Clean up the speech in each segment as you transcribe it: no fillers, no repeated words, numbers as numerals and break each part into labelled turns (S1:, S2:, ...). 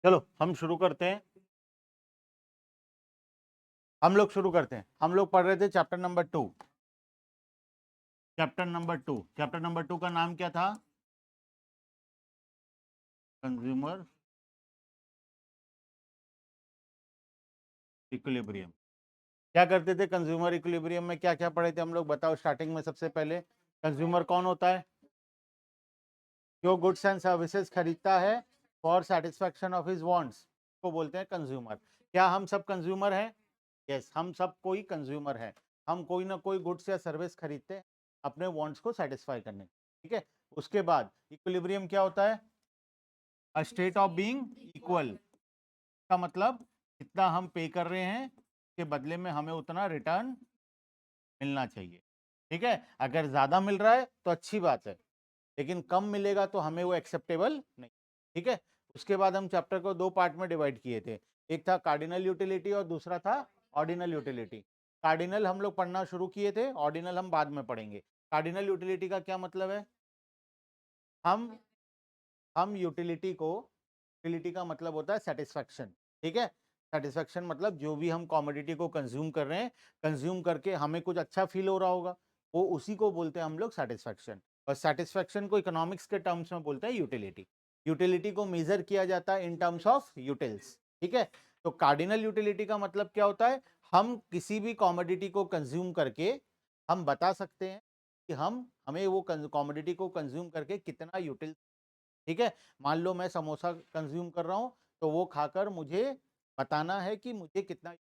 S1: चलो हम शुरू करते हैं। हम लोग पढ़ रहे थे चैप्टर नंबर 2। चैप्टर नंबर 2 का नाम क्या था? Consumer equilibrium. क्या करते थे कंज्यूमर इक्विलिब्रियम में? क्या क्या पढ़े थे हम लोग? बताओ। स्टार्टिंग में सबसे पहले कंज्यूमर कौन होता है? जो गुड्स एंड सर्विसेज खरीदता है for satisfaction of his wants को बोलते हैं कंज्यूमर। क्या हम सब कंज्यूमर हैं? यस, हम सब कोई कंज्यूमर है। हम कोई ना कोई गुड्स या सर्विस खरीदते हैं अपने वांट्स को सेटिस्फाई करने। ठीक है। उसके बाद इक्विलिब्रियम क्या होता है? A state of being equal का मतलब जितना हम पे कर रहे हैं के बदले में हमें उतना रिटर्न मिलना चाहिए। ठीक है। अगर ज्यादा मिल रहा है तो अच्छी बात है, लेकिन कम मिलेगा तो हमें वो एक्सेप्टेबल नहीं। ठीक है। उसके बाद हम चैप्टर को दो पार्ट में डिवाइड किए थे। एक था कार्डिनल यूटिलिटी और दूसरा था ऑर्डिनल यूटिलिटी। कार्डिनल हम लोग पढ़ना शुरू किए थे, ऑर्डिनल हम बाद में पढ़ेंगे। कार्डिनल यूटिलिटी का क्या मतलब है? हम यूटिलिटी का मतलब होता है सेटिस्फैक्शन। ठीक है। सेटिस्फैक्शन मतलब जो भी हम कॉमोडिटी को कंज्यूम कर रहे हैं, कंज्यूम करके हमें कुछ अच्छा फील हो रहा होगा, वो उसी को बोलते हैं हम लोग सेटिस्फैक्शन। और सेटिस्फैक्शन को इकोनॉमिक्स के टर्म्स में बोलते हैं यूटिलिटी। यूटिलिटी को मेजर किया जाता है इन टर्म्स ऑफ यूटिल्स। ठीक है। तो कार्डिनल यूटिलिटी का मतलब क्या होता है? हम किसी भी कॉमोडिटी को कंज्यूम करके हम बता सकते हैं कि हमें वो कॉमोडिटी को कंज्यूम करके कितना यूटिल। ठीक है। मान लो मैं समोसा कंज्यूम कर रहा हूं, तो वो खाकर मुझे बताना है कि मुझे कितना।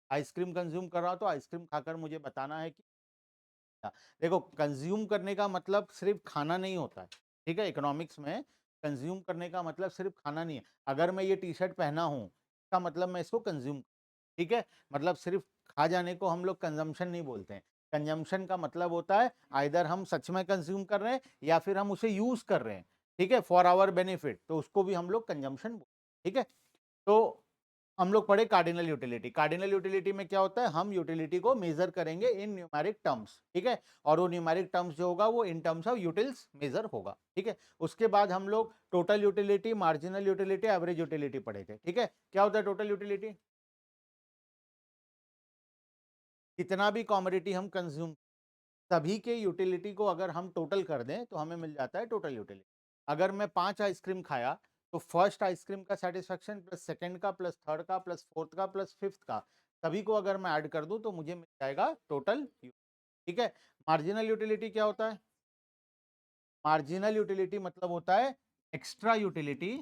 S1: आइसक्रीम कंज्यूम कर रहा हूं तो आइसक्रीम खाकर मुझे बताना है कि कितना। देखो, कंज्यूम करने का मतलब सिर्फ खाना नहीं होता है। ठीक है। इकोनॉमिक्स में कंज्यूम करने का मतलब सिर्फ खाना नहीं है। अगर मैं ये टी शर्ट पहना हूं, इसका मतलब मैं इसको कंज्यूम। ठीक है। मतलब सिर्फ खा जाने को हम लोग कंजम्पशन नहीं बोलते हैं। कंजम्पशन का मतलब होता है आइदर हम सच में कंज्यूम कर रहे हैं या फिर हम उसे यूज कर रहे हैं। ठीक है, फॉर आवर बेनिफिट, तो उसको भी हम लोग कंजम्पशन बोलते हैं। ठीक है। तो हम लोग पढ़े कार्डिनल यूटिलिटी। कार्डिनल यूटिलिटी में क्या होता है? हम यूटिलिटी को मेजर करेंगे इन न्यूमेरिक टर्म्स। ठीक है। और वो न्यूमेरिक टर्म्स जो होगा वो in terms of utils measure होगा। ठीक है। उसके बाद हम लोग total utility, marginal utility, average utility पढ़े थे। ठीक है। क्या होता है टोटल यूटिलिटी? कितना भी कॉमोडिटी हम कंज्यूम, सभी के यूटिलिटी को अगर हम टोटल कर दें तो हमें मिल जाता है टोटल यूटिलिटी। अगर मैं 5 आइसक्रीम खाया तो फर्स्ट आइसक्रीम का सेटिस्फैक्शन प्लस सेकंड का प्लस थर्ड का प्लस फोर्थ का प्लस फिफ्थ का, सभी को अगर मैं ऐड कर दूं तो मुझे मिल जाएगा टोटल। ठीक है। मार्जिनल यूटिलिटी क्या होता है? मार्जिनल यूटिलिटी मतलब होता है extra utility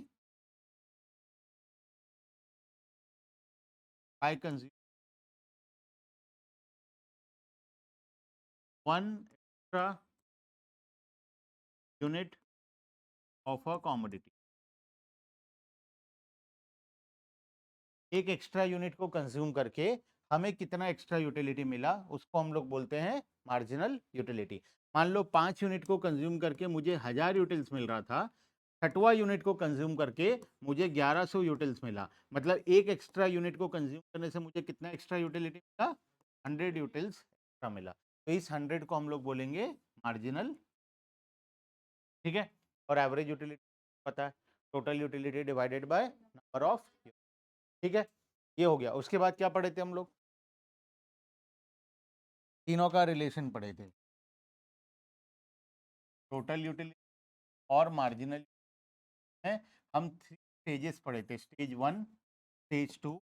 S1: by consume one extra unit of a commodity. एक एक्स्ट्रा यूनिट को कंज्यूम करके हमें कितना एक्स्ट्रा यूटिलिटी मिला, उसको हम लोग बोलते हैं मार्जिनल यूटिलिटी। मान लो 5 यूनिट को कंज्यूम करके मुझे 1000 यूटिल्स मिल रहा था, 6वां यूनिट को कंज्यूम करके मुझे 1100 यूटिल्स मिला। मतलब एक एक्स्ट्रा यूनिट को कंज्यूम करने से मुझे कितना एक्स्ट्रा यूटिलिटी मिला? 100 यूटिल्स एक्स्ट्रा मिला। तो इस 100 को हम लोग बोलेंगे मार्जिनल। ठीक है। और एवरेज यूटिलिटी पता है, total utility divided by number of. ठीक है। ये हो गया। उसके बाद क्या पढ़े थे हम लोग? तीनों का रिलेशन पढ़े थे, टोटल यूटिलिटी और मार्जिनल है। हम 3 स्टेजेस पढ़े थे, स्टेज 1, स्टेज 2,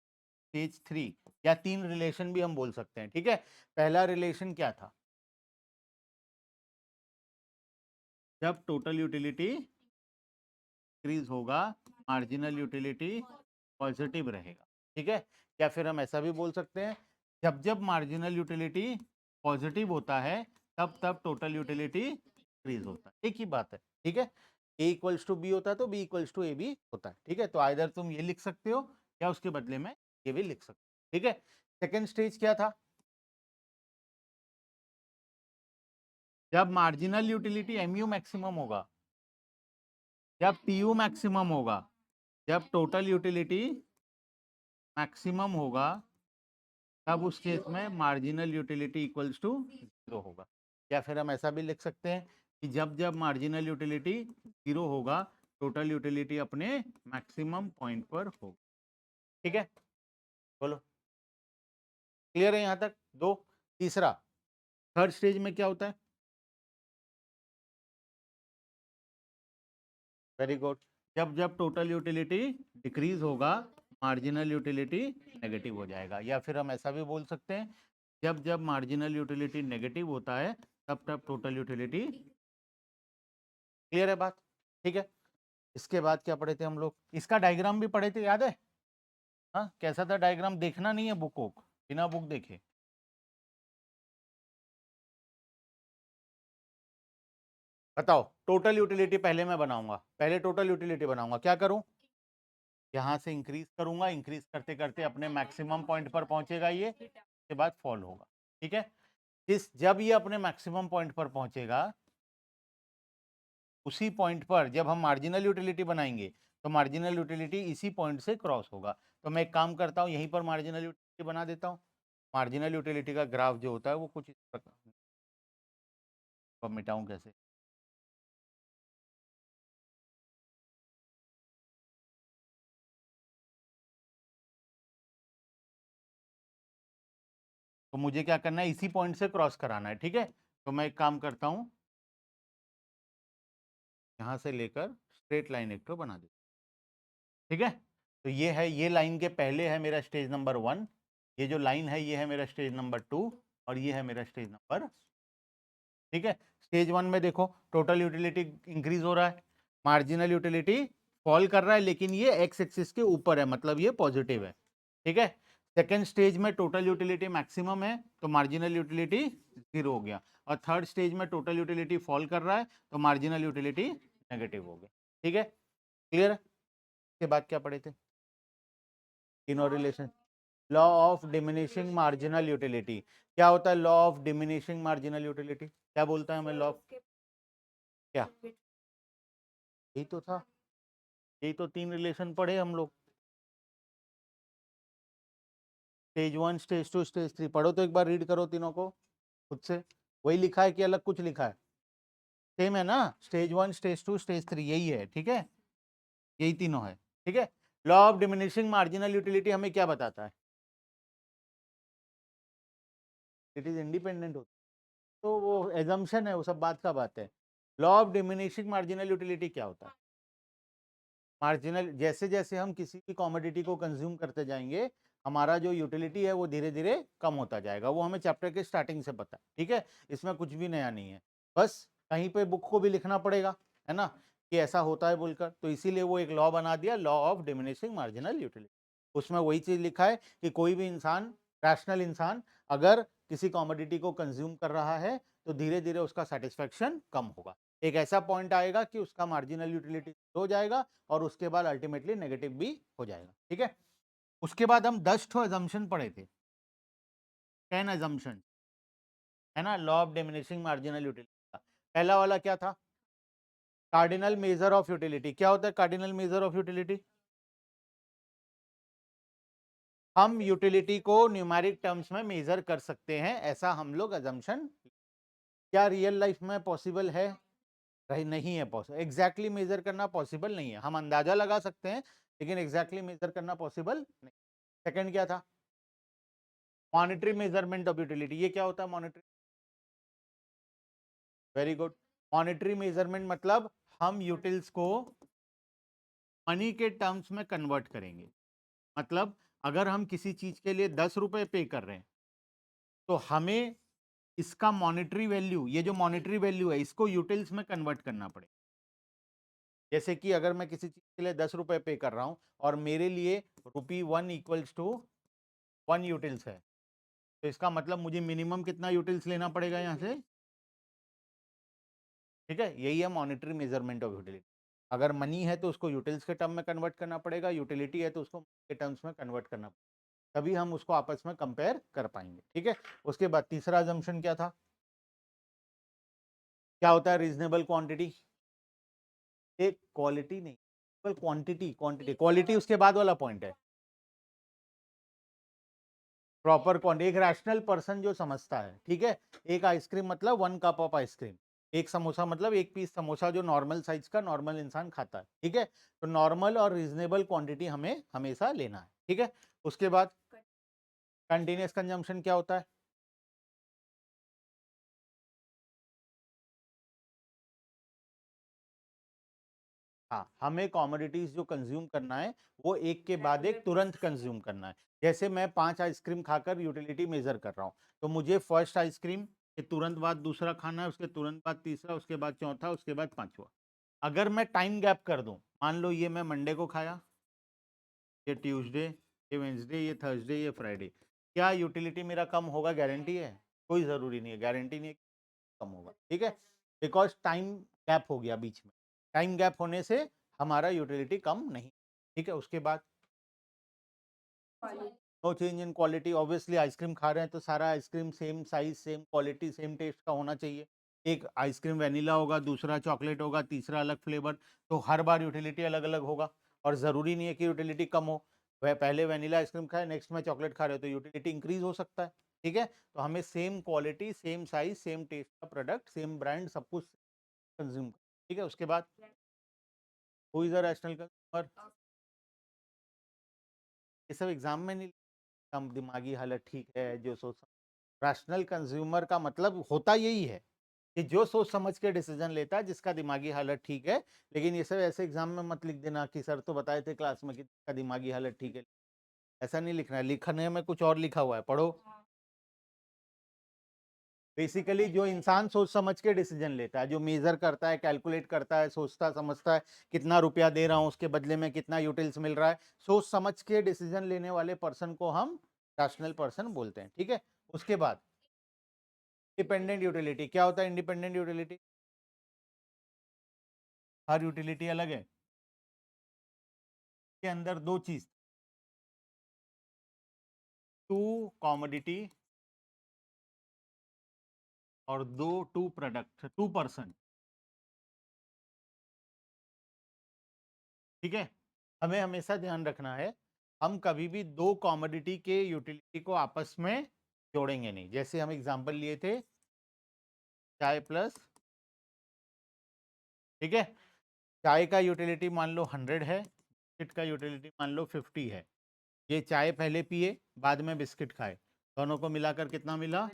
S1: स्टेज 3, या 3 रिलेशन भी हम बोल सकते हैं। ठीक है। पहला रिलेशन क्या था? जब टोटल यूटिलिटी इंक्रीज होगा, मार्जिनल यूटिलिटी पॉजिटिव रहेगा। ठीक है। या फिर हम ऐसा भी बोल सकते हैं, जब जब मार्जिनल यूटिलिटी पॉजिटिव होता है तब तब टोटल यूटिलिटी इंक्रीज होता है। एक ही बात है। ठीक है। ए इक्वल्स टू बी होता है तो बी इक्वल्स टू ए भी होता है। ठीक है। तो आइदर तुम ये लिख सकते हो या उसके बदले में ये भी लिख सकते हो। ठीक है। सेकेंड स्टेज क्या था? जब मार्जिनल यूटिलिटी एमयू मैक्सिमम होगा, जब टीयू मैक्सिमम होगा, जब टोटल यूटिलिटी मैक्सिमम होगा, तब उस केस में मार्जिनल यूटिलिटी इक्वल्स टू 0 होगा। या फिर हम ऐसा भी लिख सकते हैं कि जब जब मार्जिनल यूटिलिटी 0 होगा टोटल यूटिलिटी अपने मैक्सिमम पॉइंट पर हो। ठीक है, बोलो क्लियर है यहाँ तक? दो। तीसरा, थर्ड स्टेज में क्या होता है? Very good. जब जब टोटल यूटिलिटी डिक्रीज होगा, मार्जिनल यूटिलिटी नेगेटिव हो जाएगा, या फिर हम ऐसा भी बोल सकते हैं, जब जब मार्जिनल यूटिलिटी नेगेटिव होता है तब तब टोटल यूटिलिटी। क्लियर है बात? ठीक है। इसके बाद क्या पढ़े थे हम लोग? इसका डायग्राम भी पढ़े थे, याद है? हाँ, कैसा था डायग्राम? देखना नहीं है बुक को, बिना बुक देखे। बताओ, टोटल यूटिलिटी पहले मैं बनाऊंगा, पहले टोटल यूटिलिटी बनाऊंगा, क्या करूं? यहां से इंक्रीज करूंगा, इंक्रीज करते करते अपने मैक्सिमम पॉइंट पर पहुंचेगा ये, के बाद फॉल होगा। ठीक है, जिस जब ये अपने मैक्सिमम पॉइंट पर पहुंचेगा, उसी पॉइंट पर जब हम मार्जिनल यूटिलिटी बनाएंगे तो मार्जिनल यूटिलिटी इसी पॉइंट से क्रॉस होगा। तो मैं एक काम करता हूं, यहीं पर मार्जिनल यूटिलिटी बना देता हूं। मार्जिनल यूटिलिटी का ग्राफ जो होता है वो कुछ इस प्रकार, अब मिटाऊं कैसे? तो मुझे क्या करना है, इसी पॉइंट से क्रॉस कराना है। ठीक है, तो मैं एक काम करता हूं, यहां से लेकर स्ट्रेट लाइन एक तो बना देता हूं। ठीक है, तो ये है, ये लाइन के पहले है मेरा स्टेज नंबर 1, ये जो लाइन है ये है मेरा स्टेज नंबर 2, और ये है मेरा स्टेज नंबर। ठीक है, स्टेज 1 में देखो टोटल यूटिलिटी इंक्रीज हो रहा है, मार्जिनल यूटिलिटी फॉल कर रहा है, लेकिन ये एक्स एक्सिस के ऊपर है, मतलब ये पॉजिटिव है। ठीक है, सेकेंड स्टेज में टोटल यूटिलिटी मैक्सिमम है तो मार्जिनल यूटिलिटी 0 हो गया, और थर्ड स्टेज में टोटल यूटिलिटी फॉल कर रहा है तो मार्जिनल यूटिलिटी नेगेटिव हो गया। ठीक है, क्लियर? के बाद क्या पढ़े थे? तीनों relation. Law of diminishing marginal utility. क्या होता है law of diminishing marginal utility? क्या बोलता है हमें लॉ? क्या? यही तो था, यही तो तीन रिलेशन पढ़े हम लोग, स्टेज 1, स्टेज 2, स्टेज 3। पढ़ो तो एक बार रीड करो तीनों को खुद से। वही लिखा है कि अलग कुछ लिखा है? सेम है ना, स्टेज 1, स्टेज 2, स्टेज 3, यही है। ठीक है, यही तीनों है। ठीक है, law of diminishing marginal utility हमें क्या बताता है? इट इज इंडिपेंडेंट होता है, तो वो एजम्पशन है, वो सब बात का बात है। Law of diminishing marginal utility क्या होता है? मार्जिनल, जैसे जैसे हम किसी भी कॉमोडिटी को कंज्यूम करते जाएंगे, हमारा जो यूटिलिटी है वो धीरे धीरे कम होता जाएगा। वो हमें चैप्टर के स्टार्टिंग से पता है। ठीक है, इसमें कुछ भी नया नहीं है, बस कहीं पे बुक को भी लिखना पड़ेगा, है ना, कि ऐसा होता है बोलकर। तो इसीलिए वो एक लॉ बना दिया, law of diminishing marginal utility. उसमें वही चीज लिखा है कि कोई भी इंसान, रैशनल इंसान, अगर किसी कॉमोडिटी को कंज्यूम कर रहा है तो धीरे धीरे उसका सेटिस्फेक्शन कम होगा। एक ऐसा पॉइंट आएगा कि उसका मार्जिनल यूटिलिटी हो जाएगा और उसके बाद अल्टीमेटली नेगेटिव भी हो जाएगा। ठीक है, उसके बाद हम 10 ठो अजम्पशन पढ़े थे, 10 अजम्पशन, है ना, law of diminishing marginal utility का। पहला वाला क्या था? Cardinal measure of utility. क्या होता है कार्डिनल मेजर ऑफ यूटिलिटी? हम यूटिलिटी को न्यूमेरिक टर्म्स में मेजर कर सकते हैं, ऐसा हम लोग अजम्पशन। क्या रियल लाइफ में पॉसिबल है? नहीं है पॉसिबल, एग्जैक्टली मेजर करना पॉसिबल नहीं है। हम अंदाजा लगा सकते हैं लेकिन एग्जैक्टली मेजर करना पॉसिबल नहीं। सेकंड क्या था? Monetary measurement of utility. ये क्या होता है monetary? Very good. Monetary measurement मतलब हम यूटिल्स को मनी के टर्म्स में कन्वर्ट करेंगे। मतलब अगर हम किसी चीज के लिए 10 रुपए पे कर रहे हैं तो हमें इसका मॉनेटरी वैल्यू, ये जो मॉनेटरी वैल्यू है, इसको यूटिल्स में कन्वर्ट करना पड़ेगा। जैसे कि अगर मैं किसी चीज के लिए 10 रुपए पे कर रहा हूं और मेरे लिए ₹1 इक्वल्स टू 1 यूटिल्स है, तो इसका मतलब मुझे मिनिमम कितना यूटिल्स लेना पड़ेगा यहाँ से? ठीक है, यही है मॉनेटरी मेजरमेंट ऑफ यूटिलिटी। अगर मनी है तो उसको यूटिल्स के टर्म में कन्वर्ट करना पड़ेगा, यूटिलिटी है तो उसको के टर्म्स में कन्वर्ट करना पड़ेगा, तभी हम उसको आपस में कंपेयर कर पाएंगे। ठीक है, उसके बाद तीसरा अजम्पशन क्या था? क्या होता है रीजनेबल क्वांटिटी? एक क्वालिटी नहीं, केवल क्वांटिटी, क्वांटिटी, क्वालिटी उसके बाद वाला पॉइंट है। प्रॉपर क्वांटिटी, एक रैशनल पर्सन जो समझता है। ठीक है, एक आइसक्रीम मतलब 1 कप ऑफ आइसक्रीम, एक समोसा मतलब एक पीस समोसा जो नॉर्मल साइज का नॉर्मल इंसान खाता है, ठीक है। तो नॉर्मल और रीजनेबल क्वांटिटी हमें हमेशा लेना है, ठीक है। उसके बाद कंटिन्यूअस कंजम्पशन क्या होता है? हाँ, हमें कमोडिटीज जो कंज्यूम करना है वो एक के बाद एक तुरंत कंज्यूम करना है। जैसे मैं 5 आइसक्रीम खाकर यूटिलिटी मेजर कर रहा हूँ, तो मुझे फर्स्ट आइसक्रीम के तुरंत बाद दूसरा खाना है, उसके तुरंत बाद तीसरा, उसके बाद चौथा, उसके बाद पांचवा। अगर मैं टाइम गैप कर दूं, मान लो ये मैं मंडे को खाया, ये ट्यूसडे, ये वेंसडे, ये थर्सडे, ये फ्राइडे, क्या यूटिलिटी मेरा कम होगा? गारंटी है? कोई जरूरी नहीं है, गारंटी नहीं है कम होगा, ठीक है। बिकॉज टाइम गैप हो गया बीच में, टाइम गैप होने से हमारा यूटिलिटी कम नहीं, ठीक है। उसके बाद no change in quality, obviously ice cream खा रहे हैं तो सारा ice cream same size, same quality, same taste का होना चाहिए। एक आइसक्रीम वेनिला होगा, दूसरा चॉकलेट होगा, तीसरा अलग फ्लेवर, तो हर बार यूटिलिटी अलग अलग होगा। और ज़रूरी नहीं है कि यूटिलिटी कम हो, वह पहले वेनिला आइसक्रीम खाए, नेक्स्ट में चॉकलेट खा रहे हो तो यूटिलिटी इंक्रीज हो सकता है, ठीक है। तो हमें same quality, same size, same taste का प्रोडक्ट, सेम ब्रांड, सब कुछ कंज्यूम, ठीक है। उसके बाद who is a rational consumer, ये सब एग्जाम में नहीं, कम दिमागी हालत ठीक है, जो सोच, रैशनल कंज्यूमर का मतलब होता यही है कि जो सोच समझ के डिसीजन लेता है, जिसका दिमागी हालत ठीक है। लेकिन ये सब ऐसे एग्जाम में मत लिख देना कि सर तो बताए थे क्लास में कि जिसका दिमागी हालत ठीक है, ऐसा नहीं लिखना है, लिखने में कुछ और लिखा हुआ है, पढ़ो। बेसिकली जो इंसान सोच समझ के डिसीजन लेता है, जो मेजर करता है, कैलकुलेट करता है, सोचता समझता है, कितना रुपया दे रहा हूं, उसके बदले में कितना यूटिल्स मिल रहा है, सोच समझ के डिसीजन लेने वाले पर्सन को हम रैशनल पर्सन बोलते हैं, ठीक है। उसके बाद इंडिपेंडेंट यूटिलिटी क्या होता है? इंडिपेंडेंट यूटिलिटी, हर यूटिलिटी अलग है, के अंदर दो चीज, टू कॉमोडिटी और टू प्रोडक्ट, टू पर्सन, ठीक है। हमें हमेशा ध्यान रखना है, हम कभी भी दो कॉमोडिटी के यूटिलिटी को आपस में जोड़ेंगे नहीं। जैसे हम एग्जांपल लिए थे चाय प्लस, ठीक है, चाय का यूटिलिटी मान लो 100 है, बिस्किट का यूटिलिटी मान लो 50 है। ये चाय पहले पिए, बाद में बिस्किट खाए, दोनों को मिलाकर कितना मिला?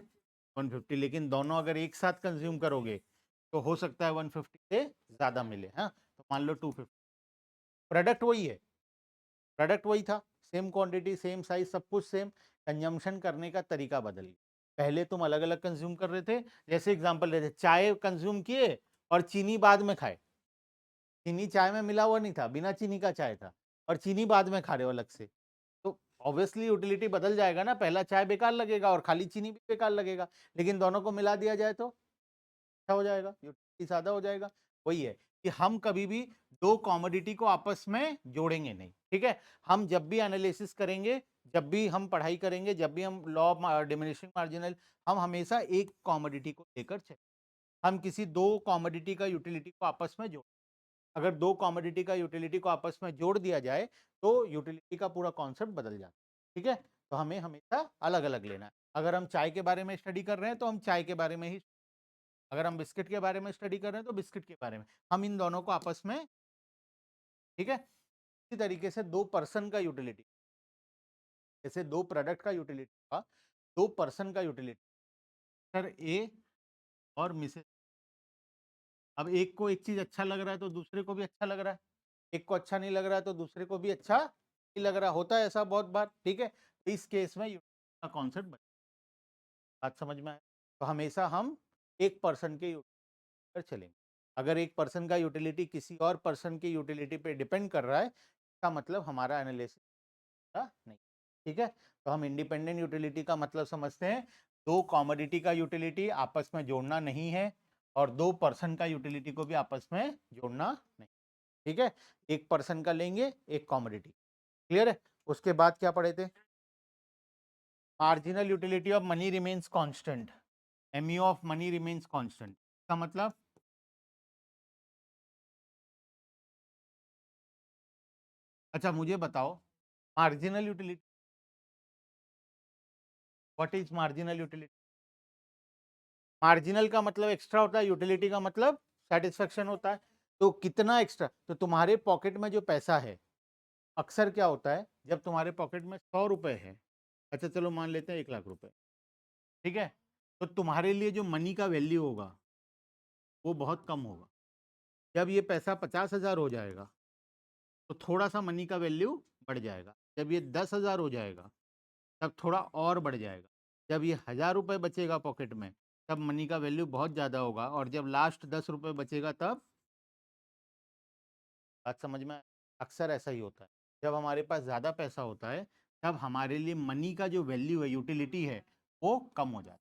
S1: 150। लेकिन दोनों अगर एक साथ कंज्यूम करोगे तो हो सकता है 150 से ज्यादा मिले, हाँ, तो मान लो 250। प्रोडक्ट वही है, प्रोडक्ट वही था, सेम क्वांटिटी, सेम साइज, सब कुछ सेम, कंजम्पशन करने का तरीका बदल गया। पहले तुम अलग अलग कंज्यूम कर रहे थे, जैसे एग्जांपल लेते, चाय कंज्यूम किए और चीनी बाद में खाए, चीनी चाय में मिला हुआ नहीं था, बिना चीनी का चाय था, और चीनी बाद में खा रहे हो अलग से, तो ऑब्वियसली यूटिलिटी बदल जाएगा ना, पहला चाय बेकार लगेगा और खाली चीनी भी बेकार लगेगा। लेकिन दोनों को मिला दिया जाए तो अच्छा हो जाएगा, यूटिलिटी ज्यादा हो जाएगा। वही है कि हम कभी भी दो कॉमोडिटी को आपस में जोड़ेंगे नहीं, ठीक है। हम जब भी एनालिसिस करेंगे, जब भी हम पढ़ाई करेंगे, जब भी हम लॉ ऑफ डिमिनिशिंग मार्जिनल, हम हमेशा एक कॉमोडिटी को लेकर चलें, हम किसी दो कॉमोडिटी का यूटिलिटी को आपस में जोड़, अगर दो कॉमोडिटी का यूटिलिटी को आपस में जोड़ दिया जाए तो यूटिलिटी का पूरा कॉन्सेप्ट बदल जाता है, ठीक है। तो हमें हमेशा अलग अलग लेना है। अगर हम चाय के बारे में स्टडी कर रहे हैं तो हम चाय के बारे में ही, अगर हम बिस्किट के बारे में स्टडी कर रहे हैं तो बिस्किट के बारे में, हम इन दोनों को आपस में, ठीक है। इसी तरीके से दो पर्सन का यूटिलिटी, जैसे दो प्रोडक्ट का यूटिलिटी का, दो पर्सन का यूटिलिटी, सर ए और मिसेस, अब एक को एक चीज अच्छा लग रहा है तो दूसरे को भी अच्छा लग रहा है, एक को अच्छा नहीं लग रहा है तो दूसरे को भी अच्छा नहीं लग रहा, होता है ऐसा बहुत बार, ठीक है। तो इस केस में यूटिलिटी का कॉन्सेप्ट, बात समझ में आए, तो हमेशा हम एक पर्सन के पर चलेंगे। अगर एक पर्सन का यूटिलिटी किसी और पर्सन की यूटिलिटी पे डिपेंड कर रहा है, इसका मतलब हमारा एनालिसिस नहीं, ठीक है। तो हम इंडिपेंडेंट यूटिलिटी का मतलब समझते हैं, दो कॉमोडिटी का यूटिलिटी आपस में जोड़ना नहीं है और दो पर्सन का यूटिलिटी को भी आपस में जोड़ना नहीं, ठीक है। एक पर्सन का लेंगे, एक कॉमोडिटी, क्लियर है। उसके बाद क्या पढ़े थे? Marginal utility of money remains constant, MU of money remains constant का मतलब, अच्छा मुझे बताओ, marginal utility, what is marginal utility? Marginal का मतलब एक्स्ट्रा होता है, यूटिलिटी का मतलब सेटिस्फेक्शन होता है। तो कितना एक्स्ट्रा, तो तुम्हारे पॉकेट में जो पैसा है, अक्सर क्या होता है जब तुम्हारे पॉकेट में 100 रुपए है, अच्छा चलो मान लेते हैं 1 लाख रुपए, ठीक है, तो तुम्हारे लिए जो मनी का वैल्यू होगा वो बहुत कम होगा। जब ये पैसा 50,000 हो जाएगा तो थोड़ा सा मनी का वैल्यू बढ़ जाएगा। जब ये 10,000 हो जाएगा तब थोड़ा और बढ़ जाएगा। जब ये 1,000 रुपये बचेगा पॉकेट में तब मनी का वैल्यू बहुत ज़्यादा होगा, और जब लास्ट 10 रुपये बचेगा तब, बात समझ में अक्सर ऐसा ही होता है। जब हमारे पास ज़्यादा पैसा होता है तब हमारे लिए मनी का जो वैल्यू है, यूटिलिटी है, वो कम हो जाता है,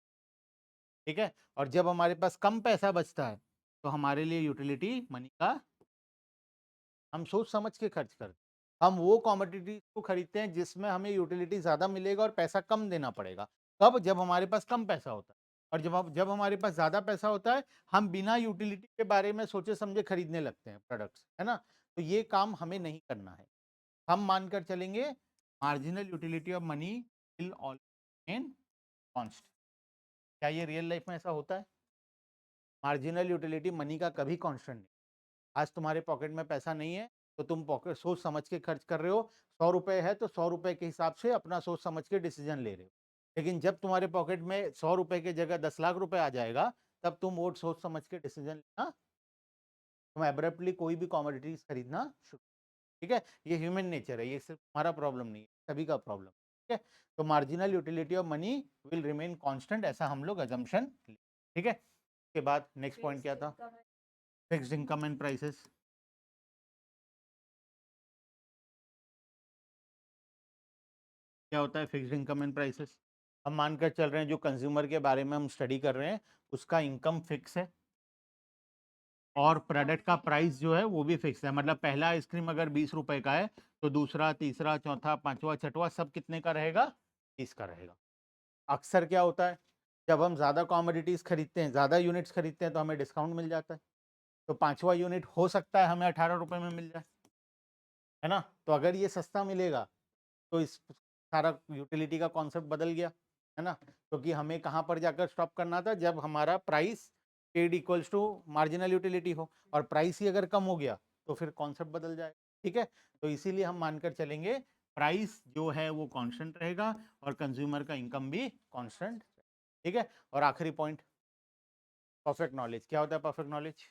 S1: ठीक है। और जब हमारे पास कम पैसा बचता है तो हमारे लिए यूटिलिटी मनी का, हम सोच समझ के खर्च करते हैं। हम वो कॉमोडिटी को खरीदते हैं जिसमें हमें यूटिलिटी ज़्यादा मिलेगा और पैसा कम देना पड़ेगा। कब? जब हमारे पास कम पैसा होता है। और जब हमारे पास ज़्यादा पैसा होता है, हम बिना यूटिलिटी के बारे में सोचे समझे खरीदने लगते हैं प्रोडक्ट्स, है ना? तो ये काम हमें नहीं करना है। हम मानकर चलेंगे marginal utility of money will always remain constant. क्या ये रियल लाइफ में ऐसा होता है? मार्जिनल यूटिलिटी मनी का कभी कांस्टेंट नहीं। आज तुम्हारे पॉकेट में पैसा नहीं है तो तुम पॉकेट सोच समझ के खर्च कर रहे हो। 100 रुपए है तो 100 रुपए के हिसाब से अपना सोच समझ के डिसीजन ले रहे हो। लेकिन जब तुम्हारे पॉकेट में 100 रुपए की जगह 10 लाख रुपए आ जाएगा, तब तुम वो सोच समझ के डिसीजन लेना, तुम एब्रप्टली कोई भी कॉमोडिटीज खरीदना शुरू, ठीक है। ये ह्यूमन नेचर है, ये सिर्फ हमारा प्रॉब्लम नहीं है, सभी का प्रॉब्लम, ठीक है। तो marginal utility of money will remain constant, ऐसा हम लोग अजम्पशन, ठीक है। उसके बाद नेक्स्ट पॉइंट क्या था? Fixed income and prices. क्या होता है फिक्स्ड इनकम एंड प्राइसेस? हम मानकर चल रहे हैं जो कंज्यूमर के बारे में हम स्टडी कर रहे हैं उसका इनकम फिक्स है और प्रोडक्ट का प्राइस जो है वो भी फिक्स है। मतलब पहला आइसक्रीम अगर 20 रुपए का है तो दूसरा, तीसरा, चौथा, पांचवा, छठवा सब कितने का रहेगा? 30 का रहेगा। अक्सर क्या होता है, जब हम ज़्यादा कॉमोडिटीज़ खरीदते हैं, ज़्यादा यूनिट्स खरीदते हैं तो हमें डिस्काउंट मिल जाता है। तो पांचवा यूनिट हो सकता है हमें 18 रुपए में मिल जाए, है ना? तो अगर ये सस्ता मिलेगा तो इस सारा यूटिलिटी का कॉन्सेप्ट बदल गया, है ना? क्योंकि हमें कहाँ पर जाकर स्टॉप करना था, जब हमारा price paid equals to marginal utility हो, और प्राइस ही अगर कम हो गया तो फिर कॉन्सेप्ट बदल जाए, ठीक है। तो इसीलिए हम मानकर चलेंगे प्राइस जो है वो कांस्टेंट रहेगा और कंज्यूमर का इनकम भी कांस्टेंट, ठीक है। और आखिरी पॉइंट, परफेक्ट नॉलेज। क्या होता है परफेक्ट नॉलेज?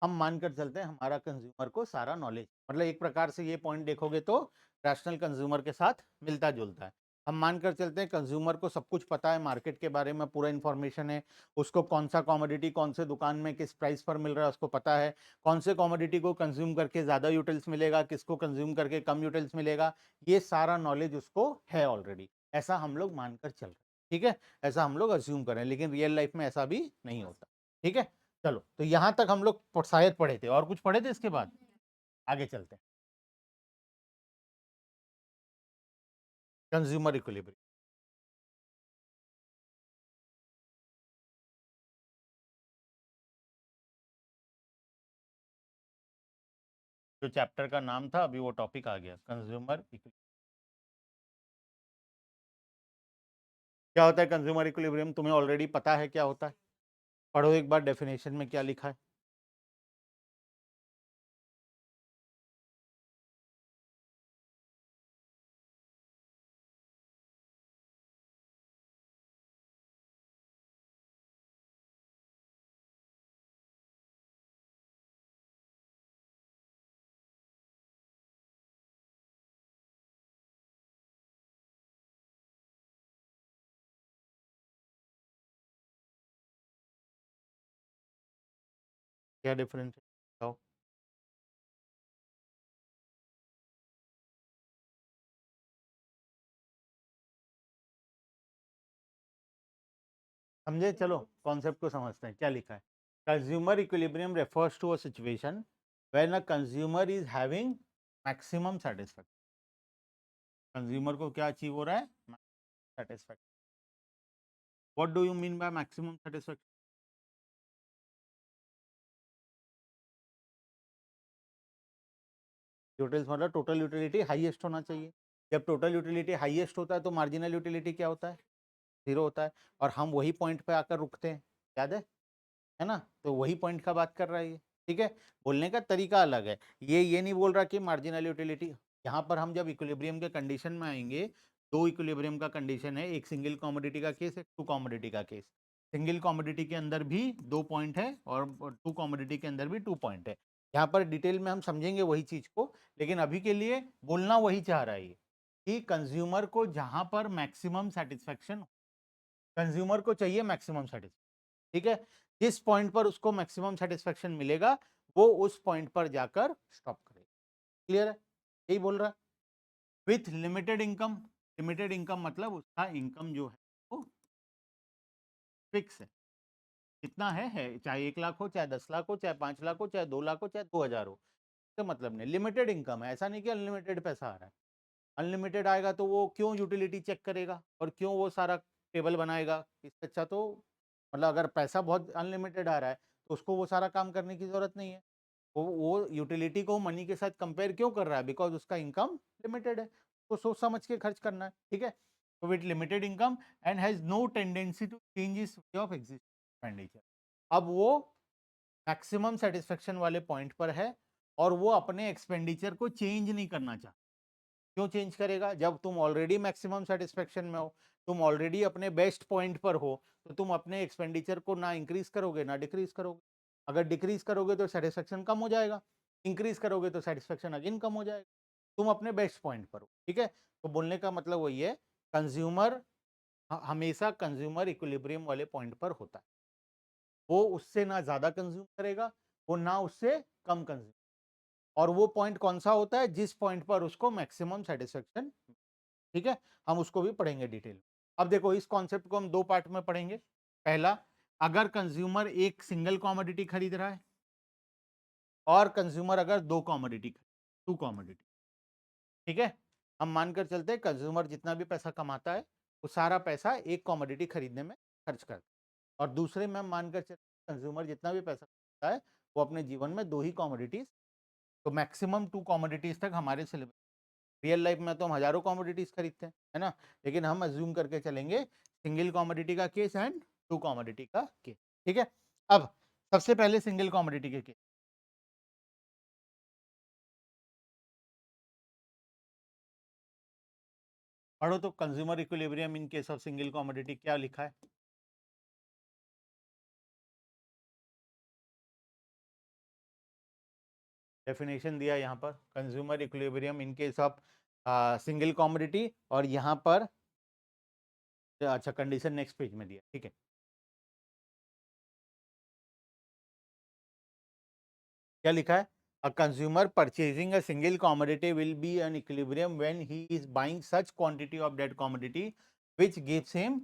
S1: हम मानकर चलते हैं हमारा कंज्यूमर को सारा नॉलेज, मतलब एक प्रकार से ये पॉइंट देखोगे तो रैशनल कंज्यूमर के साथ मिलता जुलता है। हम मानकर चलते हैं कंज्यूमर को सब कुछ पता है, मार्केट के बारे में पूरा इन्फॉर्मेशन है, उसको कौन सा कॉमोडिटी कौन से दुकान में किस प्राइस पर मिल रहा है उसको पता है, कौन से कॉमोडिटी को कंज्यूम करके ज़्यादा यूटिल्स मिलेगा, किसको कंज्यूम करके कम यूटिल्स मिलेगा, ये सारा नॉलेज उसको है ऑलरेडी। ऐसा हम लोग मानकर चल रहे हैं, ठीक है। ऐसा हम लोग अज्यूम करें, लेकिन रियल लाइफ में ऐसा भी नहीं होता, ठीक है। चलो, तो यहां तक हम लोग शायद पढ़े थे, और कुछ पढ़े थे इसके बाद? आगे चलते हैं। Consumer equilibrium. जो चैप्टर का नाम था अभी वो टॉपिक आ गया, कंज्यूमर इक्विलिब्रियम। क्या होता है कंज्यूमर इक्विलिब्रियम? तुम्हें ऑलरेडी पता है क्या होता है, पढ़ो एक बार डेफिनेशन में क्या लिखा है। क्या डिफरेंस है बताओ। समझे? चलो कॉन्सेप्ट को समझते हैं, क्या लिखा है। Consumer equilibrium refers to a situation when a consumer is having maximum satisfaction. Consumer को क्या अचीव हो रहा है? Satisfaction. What do you mean by maximum satisfaction? Utils मतलब टोटल यूटिलिटी हाईएस्ट होना चाहिए। जब टोटल यूटिलिटी हाईएस्ट होता है तो मार्जिनल यूटिलिटी क्या होता है? 0 होता है और हम वही पॉइंट पे आकर रुकते हैं, याद है ना? तो वही पॉइंट का बात कर रहा है ये, ठीक है? बोलने का तरीका अलग है। ये नहीं बोल रहा कि मार्जिनल यूटिलिटी, यहाँ पर हम जब इक्विलिब्रियम के कंडीशन में आएँगे, 2 इक्विलिब्रियम का कंडीशन है, एक सिंगल कमोडिटी का केस, एक 2 कमोडिटी का केस। सिंगल कमोडिटी के अंदर भी 2 पॉइंट है और 2 कमोडिटी के अंदर भी 2 पॉइंट है। यहाँ पर डिटेल में हम समझेंगे वही चीज़ को, लेकिन अभी के लिए बोलना वही चाह रहा है ये, कि कंज्यूमर को जहाँ पर मैक्सिमम सैटिस्फैक्शन, कंज्यूमर को चाहिए मैक्सिमम सैटिस्फैक्शन, ठीक है? जिस पॉइंट पर उसको मैक्सिमम सेटिस्फेक्शन मिलेगा, वो उस पॉइंट पर जाकर स्टॉप करेगा। क्लियर है? यही बोल रहा है। विथ लिमिटेड इनकम मतलब उसका इनकम जो है वो फिक्स है। कितना है, चाहे 1 लाख हो, चाहे 10 लाख हो, चाहे 5 लाख हो, चाहे 2 लाख हो, चाहे 2000 हो, इससे मतलब नहीं। लिमिटेड इनकम है, ऐसा नहीं कि अनलिमिटेड पैसा आ रहा है। अनलिमिटेड आएगा तो वो क्यों यूटिलिटी चेक करेगा और क्यों वो सारा टेबल बनाएगा? इससे अच्छा तो मतलब अगर पैसा बहुत अनलिमिटेड आ रहा है, तो उसको वो सारा काम करने की ज़रूरत नहीं है। वो यूटिलिटी को मनी के साथ कंपेयर क्यों कर रहा है? बिकॉज़ उसका इनकम लिमिटेड है, तो सोच समझ के खर्च करना है, ठीक है? तो with limited income and has no tendency to change his way of expenditure. अब वो मैक्सिमम सैटिस्फैक्शन वाले पॉइंट पर है और वो अपने एक्सपेंडिचर को चेंज नहीं करना चाहता। क्यों चेंज करेगा? जब तुम ऑलरेडी मैक्सिमम सैटिस्फैक्शन में हो, तुम ऑलरेडी अपने बेस्ट पॉइंट पर हो, तो तुम अपने एक्सपेंडिचर को ना इंक्रीज करोगे ना डिक्रीज करोगे। अगर डिक्रीज करोगे तो सेटिस्फेक्शन कम हो जाएगा, इंक्रीज करोगे तो सेटिस्फेक्शन अगेन कम हो जाएगा। तुम अपने बेस्ट पॉइंट पर हो, ठीक है? तो बोलने का मतलब वही है, कंज्यूमर हमेशा कंज्यूमर इक्विलिब्रियम वाले पॉइंट पर होता है। वो उससे ना ज्यादा कंज्यूम करेगा, वो ना उससे कम कंज्यूम। और वो पॉइंट कौन सा होता है? जिस पॉइंट पर उसको मैक्सिमम सेटिस्फेक्शन, ठीक है? हम उसको भी पढ़ेंगे डिटेल। अब देखो, इस कॉन्सेप्ट को हम 2 पार्ट में पढ़ेंगे। पहला, अगर कंज्यूमर एक सिंगल कमोडिटी खरीद रहा है और कंज्यूमर अगर 2 कमोडिटी, 2 कमोडिटी, ठीक है? हम मानकर चलते हैं कंज्यूमर जितना भी पैसा कमाता है, वो सारा पैसा एक कमोडिटी खरीदने में खर्च करता है। और दूसरे में हम मानकर चलते हैं कंज्यूमर जितना भी पैसा कमाता है, वो अपने जीवन में 2 ही कमोडिटीज, तो मैक्सिमम 2 कमोडिटीज तक हमारे सिलेबस। रियल लाइफ में तो हम हजारों कमोडिटीज खरीदते हैं, है ना? लेकिन हम अज्यूम करके चलेंगे सिंगल कमोडिटी का केस एंड 2 कमोडिटी का केस, ठीक है? अब सबसे पहले सिंगल कमोडिटी के केस पढ़ो, तो consumer equilibrium in case of single commodity क्या लिखा है? डेफिनेशन दिया यहाँ पर, consumer equilibrium in case of single commodity, और यहाँ पर अच्छा कंडीशन नेक्स्ट पेज में दिया, ठीक है? क्या लिखा है? A consumer purchasing a single commodity will be an equilibrium when he is buying such quantity of that commodity which gives him,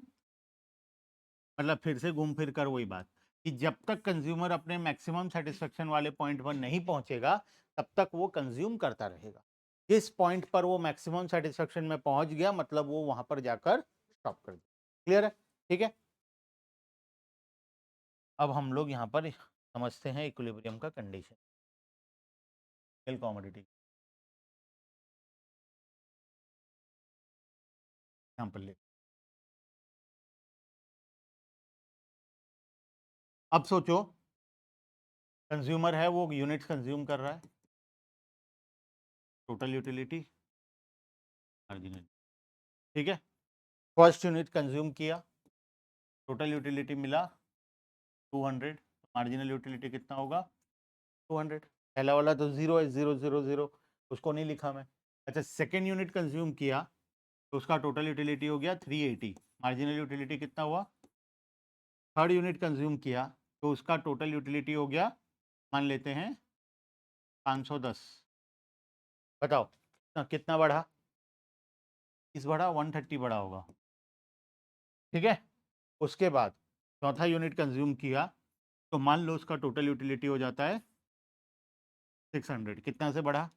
S1: मतलब फिर से घूम फिर कर वही बात, कि जब तक कंज्यूमर अपने मैक्सिमम सेटिस्फेक्शन वाले पॉइंट पर नहीं पहुंचेगा, तब तक वो कंज्यूम करता रहेगा। जिस पॉइंट पर वो मैक्सिमम सेटिस्फेक्शन में पहुंच गया, मतलब वो वहां पर जाकर स्टॉप कर दिया। क्लियर है? ठीक है? अब हम लोग यहाँ पर समझते हैं इक्विलिब्रियम का कंडीशन कमोडिटी, यहाँ पर ले। अब सोचो, कंज्यूमर है, वो यूनिट्स कंज्यूम कर रहा है, टोटल यूटिलिटी मार्जिनल, ठीक है? फर्स्ट यूनिट कंज्यूम किया, टोटल यूटिलिटी मिला 200, मार्जिनल यूटिलिटी कितना होगा? 200। पहला वाला तो 0 है, 0 0 0, उसको नहीं लिखा मैं। अच्छा, सेकेंड यूनिट कंज्यूम किया तो उसका टोटल यूटिलिटी हो गया 380, मार्जिनल यूटिलिटी कितना हुआ? थर्ड यूनिट कंज्यूम किया तो उसका टोटल यूटिलिटी हो गया, मान लेते हैं 510। बताओ कितना बढ़ा? इस बढ़ा 130 बढ़ा होगा, ठीक है? उसके बाद चौथा यूनिट कंज्यूम किया तो मान लो उसका टोटल यूटिलिटी हो जाता है 600। कितना से बढ़ा?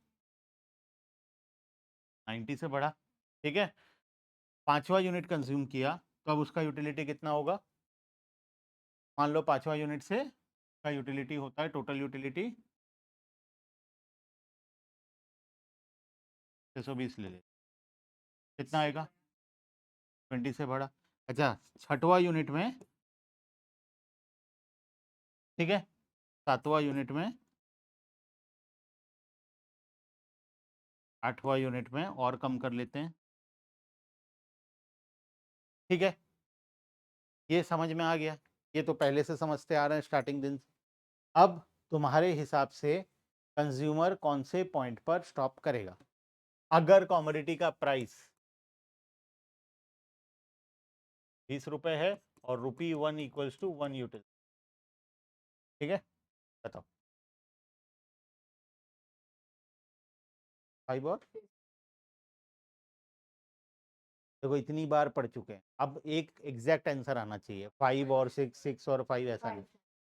S1: 90 से बढ़ा, ठीक है? पांचवा यूनिट कंज्यूम किया तो अब उसका यूटिलिटी कितना होगा? मान लो पांचवा यूनिट से का यूटिलिटी होता है, टोटल यूटिलिटी 620 ले ले, कितना आएगा? 20 से बढ़ा, अच्छा 6वां यूनिट में, ठीक है, 7वां यूनिट में, 8वां यूनिट में और कम कर लेते हैं, ठीक है। ये समझ में आ गया, ये तो पहले से समझते आ रहे हैं स्टार्टिंग दिन से। अब तुम्हारे हिसाब से कंज्यूमर कौन से पॉइंट पर स्टॉप करेगा अगर कॉमोडिटी का प्राइस 20 रुपए है और ₹1 इक्वल्स टू 1 यूटिल, ठीक है, बताओ। 5 और देखो इतनी बार पढ़ चुके हैं, अब एक एग्जैक्ट आंसर आना चाहिए। 5 और 6, 6 और 5 ऐसा नहीं,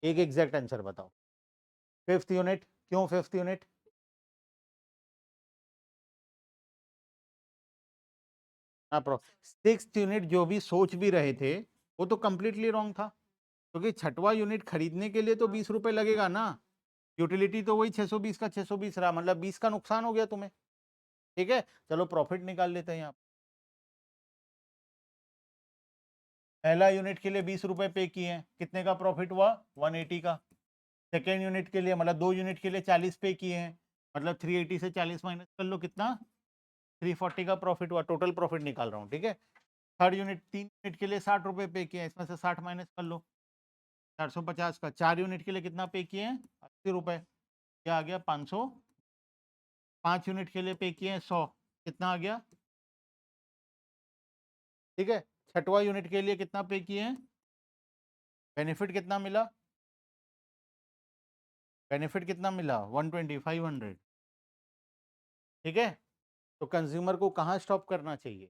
S1: एक एग्जैक्ट आंसर बताओ। 5th यूनिट, क्यों 5th यूनिट? ना प्रो 6th यूनिट जो भी सोच भी रहे थे वो तो कंप्लीटली रॉन्ग था, क्योंकि 6वां यूनिट खरीदने के लिए तो 20 रुपए लगेगा ना। यूटिलिटी तो वही 620 का 620 रहा, मतलब 20 का नुकसान हो गया तुम्हें, ठीक है। चलो प्रॉफिट निकाल लेते हैं यहाँ। पहला यूनिट के लिए 20 रुपए पे किए हैं, कितने का प्रॉफिट हुआ? 180 का। सेकेंड यूनिट के लिए मतलब 2 यूनिट के लिए 40 पे किए हैं, मतलब 380 से 40 माइनस कर लो, कितना? 340 का प्रॉफिट हुआ, टोटल प्रॉफिट निकाल रहा हूँ, ठीक है। थर्ड यूनिट 3 यूनिट के लिए 60 रुपए पे किए हैं, इसमें से 60 माइनस कर लो, 450 का। 4 यूनिट के लिए कितना पे किए हैं? 80 रुपए, क्या आ गया? 500। 5 यूनिट के लिए पे किए हैं 100, कितना आ गया? ठीक है। 6वां यूनिट के लिए कितना पे किए हैं? बेनिफिट कितना मिला? बेनिफिट कितना मिला? 120, 500, ठीक है। तो कंज्यूमर को कहाँ स्टॉप करना चाहिए?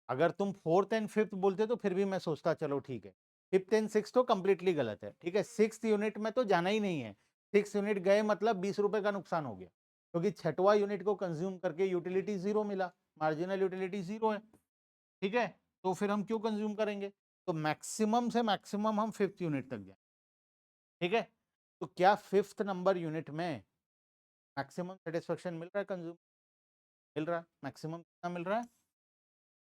S1: अगर तुम 4th एंड 5th बोलते तो फिर भी मैं सोचता चलो ठीक है, 5th एंड 6th तो कंप्लीटली गलत है, ठीक है। 6th यूनिट में तो जाना ही नहीं है, 6th यूनिट गए मतलब 20 रुपए का नुकसान हो गया, क्योंकि 6वां यूनिट को कंज्यूम करके यूटिलिटी जीरो मिला, मार्जिनल यूटिलिटी जीरो है, ठीक है। तो फिर हम क्यों कंज्यूम करेंगे? तो मैक्सिमम से मैक्सिमम हम 5th यूनिट तक जाए, ठीक है। तो क्या 5th नंबर यूनिट में मैक्सिमम सेटिस्फेक्शन मिल रहा है? कंज्यूम मिल रहा है, मैक्सिमम कितना मिल रहा है?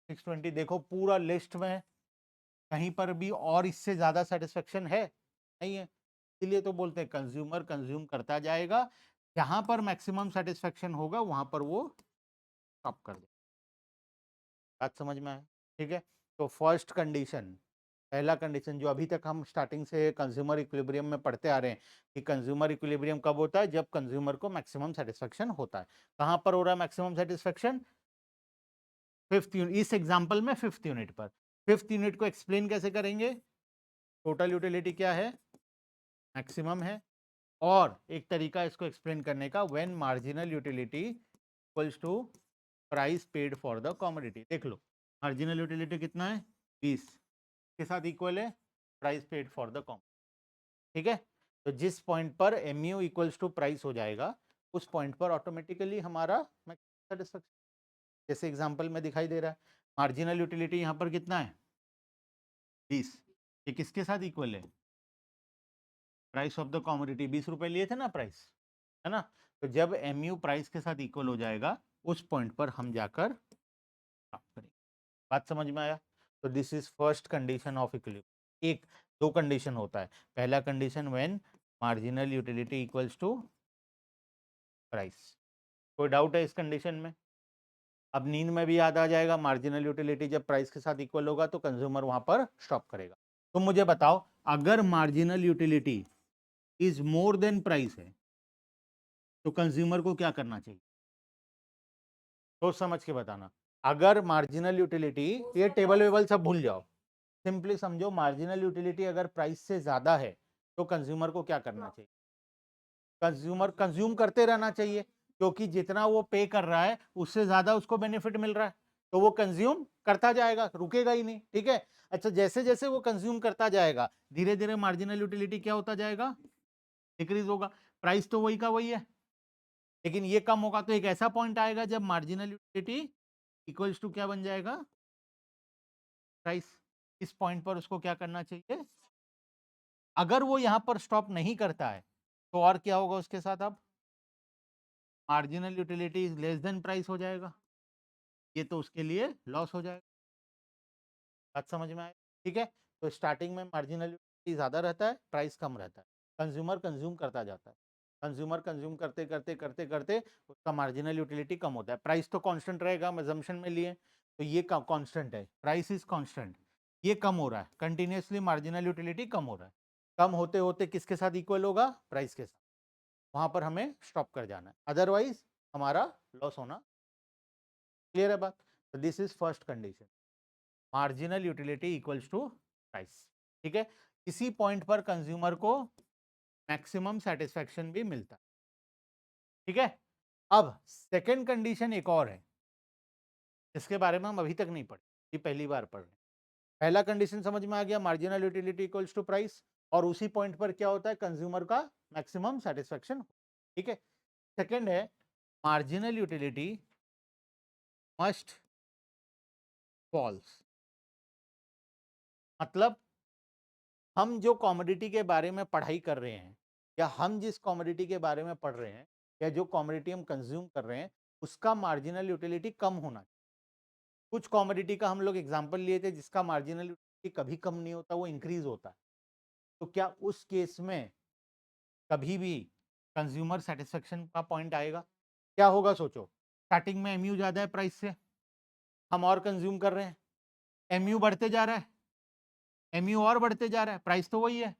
S1: 620। देखो पूरा लिस्ट में कहीं पर भी और इससे ज्यादा सेटिस्फेक्शन है? नहीं है। इसलिए तो बोलते हैं कंज्यूमर कंज्यूम करता जाएगा, जहां पर मैक्सिमम सेटिस्फेक्शन होगा वहां पर वो स्टॉप कर दे। बात समझ में आए, ठीक है। तो फर्स्ट कंडीशन, पहला कंडीशन जो अभी तक हम स्टार्टिंग से कंज्यूमर इक्विलिब्रियम में पढ़ते आ रहे हैं कि कंज्यूमर इक्विलिब्रियम कब होता है? जब कंज्यूमर को मैक्सिमम सेटिस्फेक्शन होता है। कहां पर हो रहा है मैक्सिमम सेटिस्फेक्शन? 5th यूनिट, इस एग्जांपल में 5th यूनिट पर। 5th यूनिट को एक्सप्लेन कैसे करेंगे? टोटल यूटिलिटी क्या है? मैक्सिमम है। और एक तरीका इसको एक्सप्लेन करने का, when marginal utility equals to price paid for the commodity. देख लो मार्जिनल यूटिलिटी कितना है? 20 के साथ इक्वल है price paid for the com, ठीक है। तो जिस पॉइंट पर M U equals to price हो जाएगा उस पॉइंट पर ऑटोमेटिकली हमारा सेटिस्फेक्शन, जैसे एग्जांपल में दिखाई दे रहा है। मार्जिनल यूटिलिटी यहाँ पर कितना है? 20। ये किसके साथ इक्वल है? प्राइस ऑफ द कॉमोडिटी, 20 रुपए लिए थे ना प्राइस, है ना। तो जब एम यू प्राइस के साथ इक्वल हो जाएगा उस पॉइंट पर हम जाकर करेंगे। बात समझ में आया? तो this is first condition of equilibrium. एक दो कंडीशन होता है, पहला condition when marginal utility equals to price. कोई डाउट है इस कंडीशन में? अब नींद में भी याद आ जाएगा, मार्जिनल यूटिलिटी जब प्राइस के साथ इक्वल होगा तो कंज्यूमर वहां पर स्टॉप करेगा। तो मुझे बताओ, अगर marginal utility is more than price है तो कंज्यूमर को क्या करना चाहिए? सोच समझ के बताना। अगर मार्जिनल यूटिलिटी, ये टेबल वेबल सब भूल जाओ, सिंपली समझो मार्जिनल यूटिलिटी अगर प्राइस से ज्यादा है तो कंज्यूमर को क्या करना चाहिए? कंज्यूमर कंज्यूम करते रहना चाहिए, क्योंकि जितना वो पे कर रहा है उससे ज्यादा उसको बेनिफिट मिल रहा है, तो वो कंज्यूम करता जाएगा, रुकेगा ही नहीं, ठीक है। अच्छा, जैसे जैसे वो कंज्यूम करता जाएगा धीरे धीरे मार्जिनल यूटिलिटी क्या होता जाएगा? डिक्रीज होगा। प्राइस तो वही का वही है, लेकिन ये कम होगा, तो एक ऐसा पॉइंट आएगा जब मार्जिनल यूटिलिटी इक्वल्स टू क्या बन जाएगा? प्राइस। इस पॉइंट पर उसको क्या करना चाहिए? अगर वो यहां पर स्टॉप नहीं करता है तो और क्या होगा उसके साथ? अब marginal utility less than price हो जाएगा, ये तो उसके लिए लॉस हो जाएगा। बात समझ में आए? ठीक है, तो स्टार्टिंग में मार्जिनल यूटिलिटी ज़्यादा रहता है, प्राइस कम रहता है, कंज्यूमर कंज्यूम करता जाता है, कंज्यूमर कंज्यूम करते करते करते करते उसका मार्जिनल यूटिलिटी कम होता है। प्राइस तो कांस्टेंट रहेगा, हम assumption में लिए, तो ये कांस्टेंट है, प्राइस इज कांस्टेंट, ये कम हो रहा है, कंटिन्यूसली मार्जिनल यूटिलिटी कम हो रहा है, कम होते होते किसके साथ इक्वल होगा? प्राइस के साथ, वहां पर हमें स्टॉप कर जाना है, अदरवाइज हमारा लॉस होना। क्लियर है बात? तो this is first condition, marginal utility equals to price. ठीक है, इसी पॉइंट पर कंज्यूमर को मैक्सिमम सेटिस्फेक्शन भी मिलता है। ठीक है, अब सेकंड कंडीशन एक और है, इसके बारे में हम अभी तक नहीं पढ़े, ये पहली बार पढ़ रहे हैं। पहला कंडीशन समझ में आ गया, marginal utility equals to price, और उसी पॉइंट पर क्या होता है? कंज्यूमर का मैक्सिमम सेटिस्फेक्शन। ठीक है, सेकंड है, मार्जिनल यूटिलिटी मस्ट फॉल्स, मतलब हम जो कमोडिटी के बारे में पढ़ाई कर रहे हैं, या हम जिस कमोडिटी के बारे में पढ़ रहे हैं, या जो कमोडिटी हम कंज्यूम कर रहे हैं, उसका मार्जिनल यूटिलिटी कम होना चाहिए। कुछ कमोडिटी का हम लोग एग्जांपल लिए थे जिसका मार्जिनल यूटिलिटी कभी कम नहीं होता, वो इंक्रीज होता है, तो क्या उस केस में कभी भी कंज्यूमर सेटिस्फेक्शन का पॉइंट आएगा? क्या होगा सोचो, स्टार्टिंग में एमयू ज्यादा है प्राइस से, हम और कंज्यूम कर रहे हैं, एमयू बढ़ते जा रहा है, एमयू और बढ़ते जा रहा है, प्राइस तो वही है,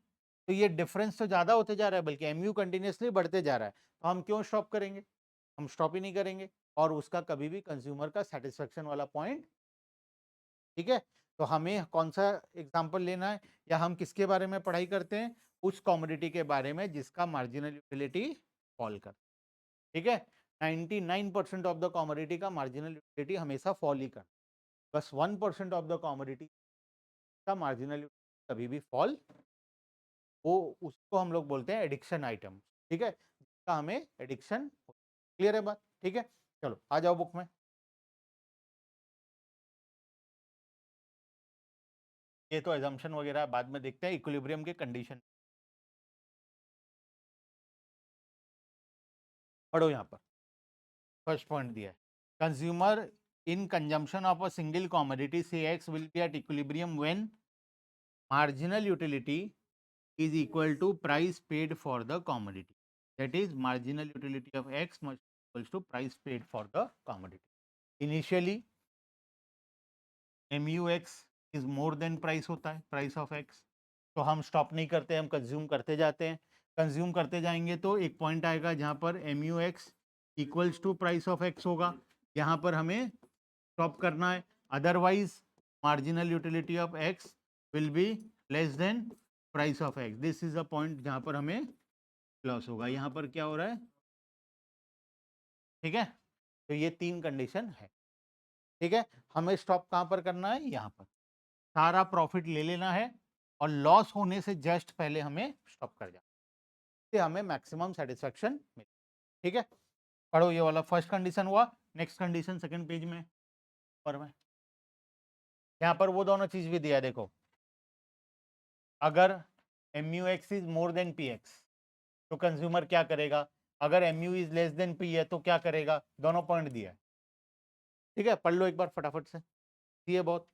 S1: तो ये डिफरेंस तो ज्यादा होते जा रहा है, बल्कि एमयू कंटिन्यूसली बढ़ते जा रहा है, तो हम क्यों स्टॉप करेंगे? हम स्टॉप ही नहीं करेंगे, और उसका कभी भी कंज्यूमर का सेटिस्फेक्शन वाला पॉइंट। ठीक है, तो हमें कौन सा एग्जांपल लेना है, या हम किसके बारे में पढ़ाई करते हैं? उस कमोडिटी के बारे में जिसका मार्जिनल यूटिलिटी फॉल कर। ठीक है, 99% ऑफ द कमोडिटी का मार्जिनल यूटिलिटी हमेशा फॉल ही कर, बस 1% ऑफ द कमोडिटी का मार्जिनल कभी भी फॉल, वो उसको हम लोग बोलते हैं एडिक्शन आइटम। ठीक है, जिसका हमें एडिक्शन। क्लियर है बात? ठीक है, चलो आ जाओ बुक में। ये तो एजम्पशन वगैरह बाद में देखते हैं, इक्विलिब्रियम के कंडीशन पढ़ो। यहाँ पर फर्स्ट पॉइंट दिया है, consumer in consumption of a single commodity C X will be at equilibrium when marginal utility is equal to price paid for the commodity, that is marginal utility of x must equals to price paid for the commodity. Initially MUX is more than price होता है, price of x, तो हम stop नहीं करते, हम consume करते जाते हैं, कंज्यूम करते जाएंगे तो एक पॉइंट आएगा जहां पर MUX equals to price of x होगा, यहाँ पर हमें स्टॉप करना है, otherwise marginal utility of x will be less than price of x, this is a point जहां पर हमें लॉस होगा। यहाँ पर क्या हो रहा है? ठीक है, तो ये तीन कंडीशन है। ठीक है, हमें स्टॉप कहां पर करना है? यहाँ पर सारा प्रॉफिट ले लेना है, और लॉस होने से जस्ट पहले हमें स्टॉप कर जाना, इससे हमें मैक्सिमम सेटिस्फेक्शन मिले। ठीक है, पढ़ो, ये वाला फर्स्ट कंडीशन हुआ, नेक्स्ट कंडीशन सेकंड पेज में पर में यहाँ पर वो दोनों चीज भी दिया है, देखो, अगर MUX is more than PX तो कंज्यूमर क्या करेगा, अगर MU is less than P है तो क्या करेगा, दोनों पॉइंट दिया है। ठीक है, पढ़ लो एक बार फटाफट से, ये बहुत।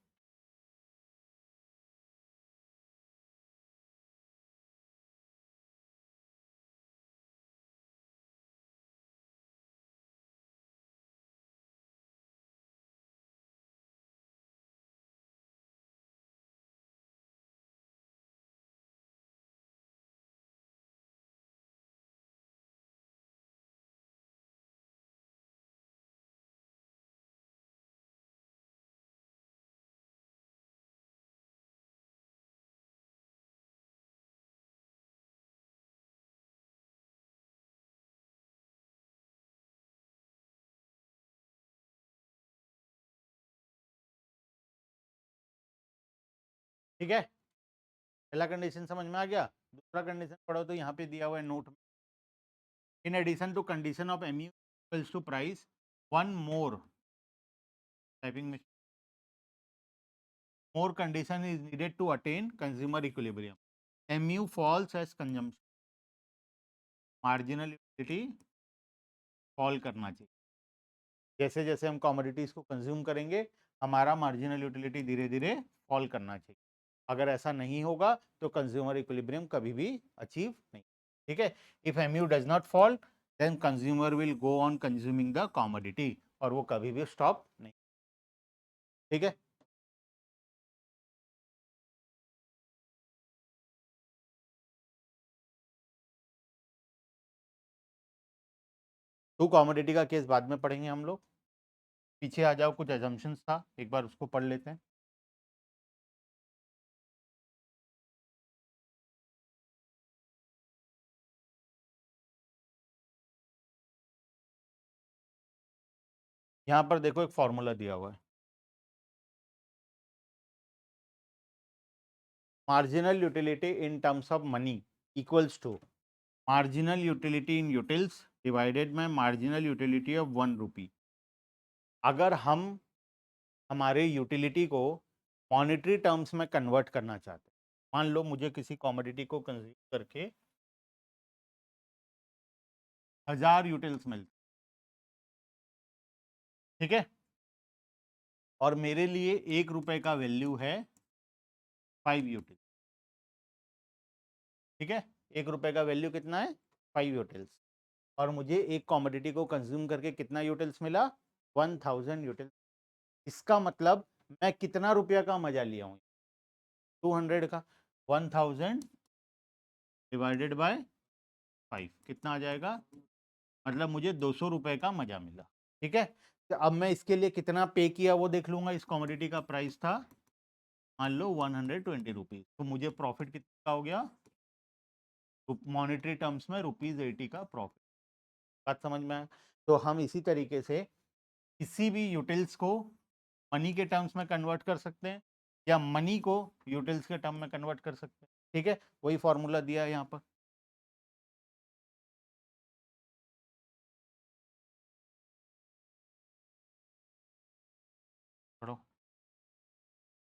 S1: ठीक है, पहला कंडीशन समझ में आ गया, दूसरा कंडीशन पढ़ो तो यहाँ पे दिया हुआ है नोट में, in addition to condition of MU equals to price one more typing में more condition is needed to attain consumer equilibrium. MU falls as consumption, marginal utility fall करना चाहिए, जैसे जैसे हम कमोडिटीज को कंज्यूम करेंगे हमारा मार्जिनल यूटिलिटी धीरे धीरे फॉल करना चाहिए। अगर ऐसा नहीं होगा तो कंज्यूमर इक्विलिब्रियम कभी भी अचीव नहीं। ठीक है, if MU does not fall then consumer will go on consuming the commodity, और वो कभी भी स्टॉप नहीं। ठीक है, तो कॉमोडिटी का केस बाद में पढ़ेंगे हम लोग। पीछे आ जाओ, कुछ एजम्पशंस था, एक बार उसको पढ़ लेते हैं। यहाँ पर देखो एक फॉर्मूला दिया हुआ है, marginal utility in terms of money equals to marginal utility in utils divided by marginal utility of 1 rupee. अगर हम हमारे यूटिलिटी को मॉनेटरी टर्म्स में कन्वर्ट करना चाहते हैं, मान लो मुझे किसी कॉमोडिटी को कंज्यूम करके 1000 यूटिल्स मिलते, ठीक है, और मेरे लिए 1 रुपए का वैल्यू है 5 यूटिल्स। ठीक है, 1 रुपए का वैल्यू कितना है, 5 यूटिल्स, और मुझे एक कॉमोडिटी को कंज्यूम करके कितना यूटिल्स मिला, 1000 यूटिल्स। इसका मतलब मैं कितना रुपया का मजा लिया हूँ, 200 का। 1000 डिवाइडेड बाय 5 कितना आ जाएगा, मतलब मुझे 200 रुपए का मजा मिला। ठीक है, तो अब मैं इसके लिए कितना पे किया वो देख लूंगा। इस कॉमोडिटी का प्राइस था मान लो 120 रुपीज, तो मुझे प्रॉफिट कितना का हो गया, मॉनेटरी टर्म्स में ₹80 का प्रॉफिट। बात समझ में आया? तो हम इसी तरीके से किसी भी यूटिल्स को मनी के टर्म्स में कन्वर्ट कर सकते हैं, या मनी को यूटिल्स के टर्म में कन्वर्ट कर सकते हैं। ठीक है, वही फॉर्मूला दिया है यहाँ पर। पढ़ो,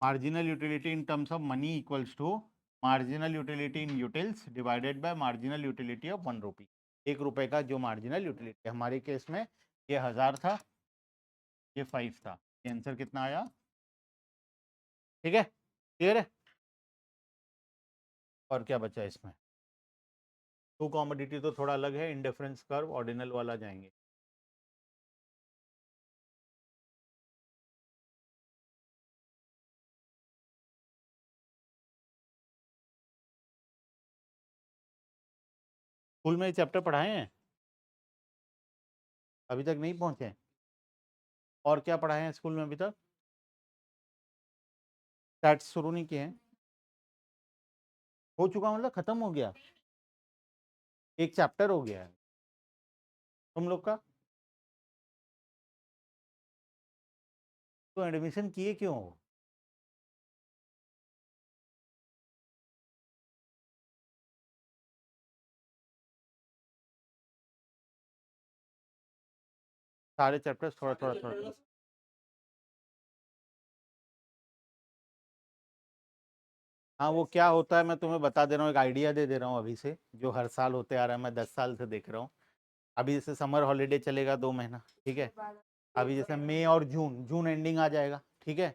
S1: marginal utility in terms of money equals to marginal utility in utils divided by marginal utility of 1 rupee. 1 रुपए का जो मार्जिनल यूटिलिटी, हमारे केस में ये 1000 था, ये 5 था, ये आंसर कितना आया। ठीक है, क्लियर है? और क्या बचा इसमें, टू कॉमोडिटी तो थोड़ा अलग है, इंडिफरेंस कर्व ऑर्डिनल वाला जाएंगे। स्कूल में ये चैप्टर पढ़ाए हैं, अभी तक नहीं पहुंचे हैं? और क्या पढ़ाए हैं स्कूल में अभी तक? स्टैट्स शुरू नहीं किए हैं? हो चुका मतलब खत्म हो गया, एक चैप्टर हो गया है तुम लोग का। तो एडमिशन किए क्यों हो? सारे चैप्टर्स थोड़ा थोड़ा थोड़ा थोड़ा। हाँ, वो क्या होता है मैं तुम्हें बता दे रहा हूँ, एक आइडिया दे दे रहा हूँ अभी से, जो हर साल होते आ रहा है, मैं 10 साल से देख रहा हूँ। अभी जैसे समर हॉलीडे चलेगा 2 महीना, ठीक है, अभी जैसे मई और जून, जून एंडिंग आ जाएगा, ठीक है,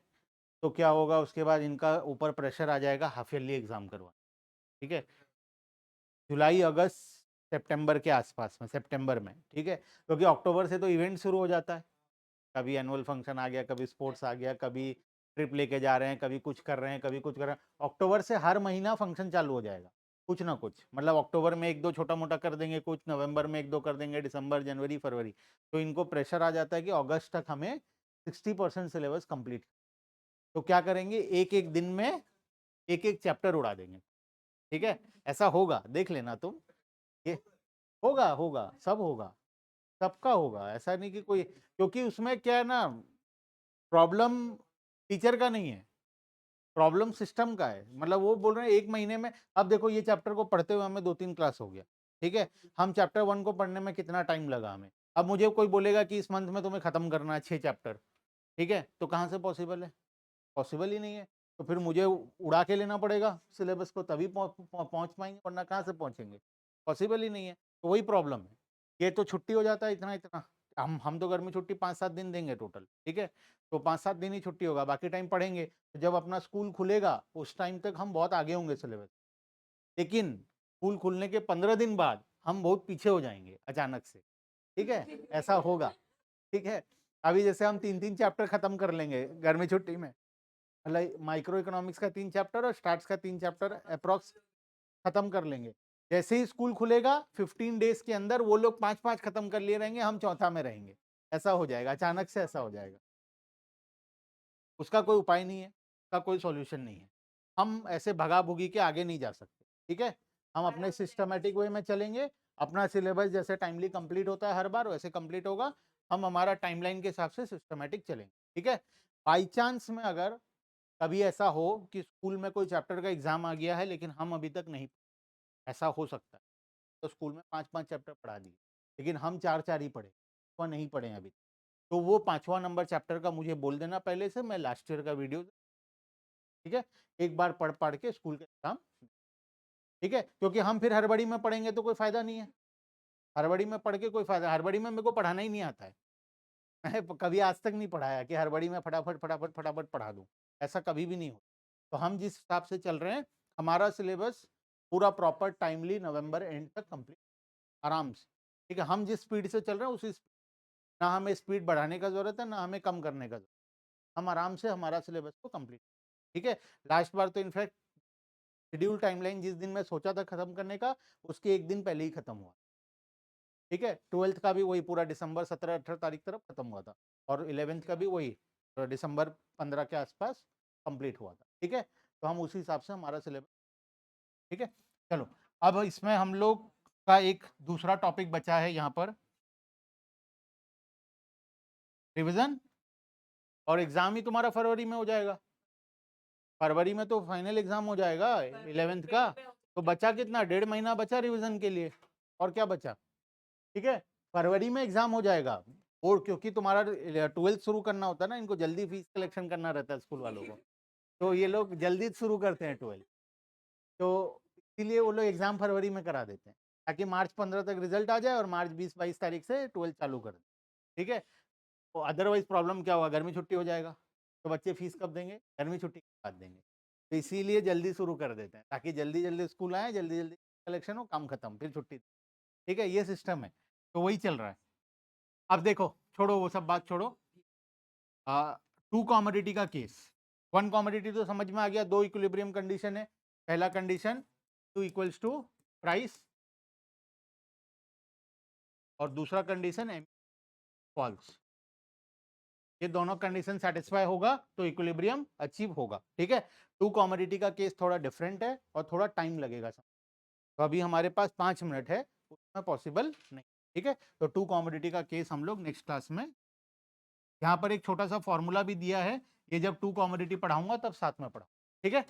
S1: तो क्या होगा उसके बाद इनका ऊपर प्रेशर आ जाएगा हाफ ईयरली एग्जाम करवा। ठीक है, जुलाई अगस्त सितंबर के आसपास में, सितंबर में, ठीक है, क्योंकि अक्टूबर से तो इवेंट शुरू हो जाता है, कभी एनुअल फंक्शन आ गया, कभी स्पोर्ट्स आ गया, कभी ट्रिप लेके जा रहे हैं, कभी कुछ कर रहे हैं, कभी कुछ कर रहे हैं। अक्टूबर से हर महीना फंक्शन चालू हो जाएगा, कुछ ना कुछ, मतलब अक्टूबर में एक दो छोटा मोटा कर देंगे, कुछ नवंबर में एक दो कर देंगे, दिसंबर जनवरी फरवरी, तो इनको प्रेशर आ जाता है कि अगस्त तक हमें 60% सिलेबस कंप्लीट। तो क्या करेंगे, एक एक दिन में एक एक चैप्टर उड़ा देंगे। ठीक है, ऐसा होगा, देख लेना तुम, ये होगा, होगा, सब होगा, सबका होगा, ऐसा नहीं कि कोई, क्योंकि उसमें क्या है ना, प्रॉब्लम टीचर का नहीं है, प्रॉब्लम सिस्टम का है। मतलब वो बोल रहे हैं 1 महीने में, अब देखो ये चैप्टर को पढ़ते हुए हमें 2-3 क्लास हो गया, ठीक है, हम चैप्टर 1 को पढ़ने में कितना टाइम लगा हमें, अब मुझे कोई बोलेगा कि इस मंथ में तुम्हें खत्म करना है 6 चैप्टर, ठीक है, तो कहाँ से पॉसिबल है, पॉसिबल ही नहीं है। तो फिर मुझे उड़ा के लेना पड़ेगा सिलेबस को, तभी पहुंच पाएंगे, वरना कहाँ से पहुंचेंगे, पॉसिबल ही नहीं है। तो वही प्रॉब्लम है, ये तो छुट्टी हो जाता है इतना इतना, हम तो गर्मी छुट्टी 5-7 दिन देंगे टोटल, ठीक है? तो 5-7 दिन ही छुट्टी होगा, बाकी टाइम पढ़ेंगे। तो जब अपना स्कूल खुलेगा, उस टाइम तक हम बहुत आगे होंगे सिलेबस। लेकिन स्कूल खुलने के 15 दिन बाद हम बहुत पीछे हो जाएँगे अचानक से, ठीक है? ऐसा होगा, ठीक है? अभी जैसे हम 3-3 चैप्टर खत्म कर लेंगे गर्मी छुट्टी में, मतलब माइक्रो इकोनॉमिक्स का 3 चैप्टर और स्टैट्स का 3 चैप्टर एप्रॉक्स खत्म कर लेंगे। जैसे ही स्कूल खुलेगा 15 डेज़ के अंदर वो लोग 5-5 खत्म कर लिए रहेंगे, हम चौथा में रहेंगे। ऐसा हो जाएगा, अचानक से ऐसा हो जाएगा। उसका कोई उपाय नहीं है, उसका कोई सॉल्यूशन नहीं है। हम ऐसे भगा-भुगी के आगे नहीं जा सकते, ठीक है? हम अपने सिस्टमैटिक वे में चलेंगे, अपना सिलेबस जैसे टाइमली कंप्लीट होता है हर बार वैसे कंप्लीट होगा। हम हमारा टाइमलाइन के हिसाब से सिस्टमैटिक चलेंगे, ठीक है? बाय चांस में अगर कभी ऐसा हो कि स्कूल में कोई चैप्टर का एग्ज़ाम आ गया है लेकिन हम अभी तक नहीं, ऐसा हो सकता है। तो स्कूल में 5-5 चैप्टर पढ़ा दिए, लेकिन हम 4-4 ही पढ़े, 6वाँ नहीं पढ़े हैं अभी। तो वो 5वाँ नंबर चैप्टर का मुझे बोल देना पहले से, मैं लास्ट ईयर का वीडियो, ठीक है? एक बार पढ़-पढ़ के स्कूल का एग्ज़ाम, ठीक है? क्योंकि हम फिर हड़बड़ी में पढ़ेंगे तो कोई फ़ायदा नहीं है। हड़बड़ी में पढ़ के कोई फ़ायदा, हड़बड़ी में मेरे को पढ़ाना ही नहीं आता है। मैंने कभी आज तक नहीं पढ़ाया कि हड़बड़ी में फटाफट, फटाफट, फटाफट पढ़ा दूँ, ऐसा कभी भी नहीं हुआ। तो हम जिस हिसाब से चल रहे हैं, हमारा सिलेबस पूरा प्रॉपर टाइमली नवंबर एंड तक कंप्लीट आराम से, ठीक है? हम जिस स्पीड से चल रहे हैं उसी ना हमें स्पीड बढ़ाने का ज़रूरत है, ना हमें कम करने का ज़रूरत है। हम आराम से हमारा सिलेबस को कंप्लीट, ठीक है? लास्ट बार तो इनफैक्ट शेड्यूल टाइमलाइन जिस दिन मैं सोचा था खत्म करने का, उसके 1 दिन पहले ही खत्म हुआ, ठीक है? 12th का भी वही पूरा दिसंबर 17-18 तारीख तरफ खत्म हुआ था और 11th का भी वही दिसंबर 15 के आसपास कंप्लीट हुआ था, ठीक है? तो हम उसी हिसाब से हमारा सिलेबस, ठीक है? चलो, अब इसमें हम लोग का एक दूसरा टॉपिक बचा है यहाँ पर, रिवीजन, और एग्ज़ाम ही तुम्हारा फरवरी में हो जाएगा। फरवरी में तो फाइनल एग्ज़ाम हो जाएगा 11th का, तो बचा कितना? 1.5 महीना बचा रिवीजन के लिए, और क्या बचा? ठीक है? फरवरी में एग्ज़ाम हो जाएगा, और क्योंकि तुम्हारा 12th शुरू करना होता है ना, इनको जल्दी फीस कलेक्शन करना रहता है स्कूल वालों को, तो ये लोग जल्दी शुरू करते हैं 12th, तो इसीलिए वो लोग एग्ज़ाम फरवरी में करा देते हैं, ताकि मार्च 15 तक रिजल्ट आ जाए और मार्च 20-22 तारीख से 12th चालू कर दें, ठीक है? तो अदरवाइज़ प्रॉब्लम क्या होगा, गर्मी छुट्टी हो जाएगा, तो बच्चे फीस कब देंगे? गर्मी छुट्टी के बाद देंगे। तो इसीलिए जल्दी शुरू कर देते हैं, ताकि जल्दी-जल्दी स्कूल आएँ, जल्दी-जल्दी कलेक्शन हो, काम खत्म, फिर छुट्टी, ठीक है? ये सिस्टम है, तो वही चल रहा है। अब देखो, छोड़ो वो सब बात छोड़ो, अ, 2 कमोडिटी का केस, 1 कमोडिटी तो समझ में आ गया, 2 इक्विलिब्रियम कंडीशन है। पहला कंडीशन 2 इक्वल्स टू प्राइस, और दूसरा कंडीशन एम फॉल्स। ये दोनों कंडीशन सेटिस्फाई होगा तो इक्विलिब्रियम अचीव होगा, ठीक है? 2 कमोडिटी का केस थोड़ा डिफरेंट है और थोड़ा टाइम लगेगा। तो अभी हमारे पास 5 मिनट है, उसमें पॉसिबल नहीं, ठीक है? तो 2 कमोडिटी का केस हम लोग नेक्स्ट क्लास में, यहाँ पर एक छोटा सा फॉर्मूला भी दिया है, ये जब 2 कमोडिटी पढ़ाऊंगा तब साथ में पढ़ाऊंगा, ठीक है?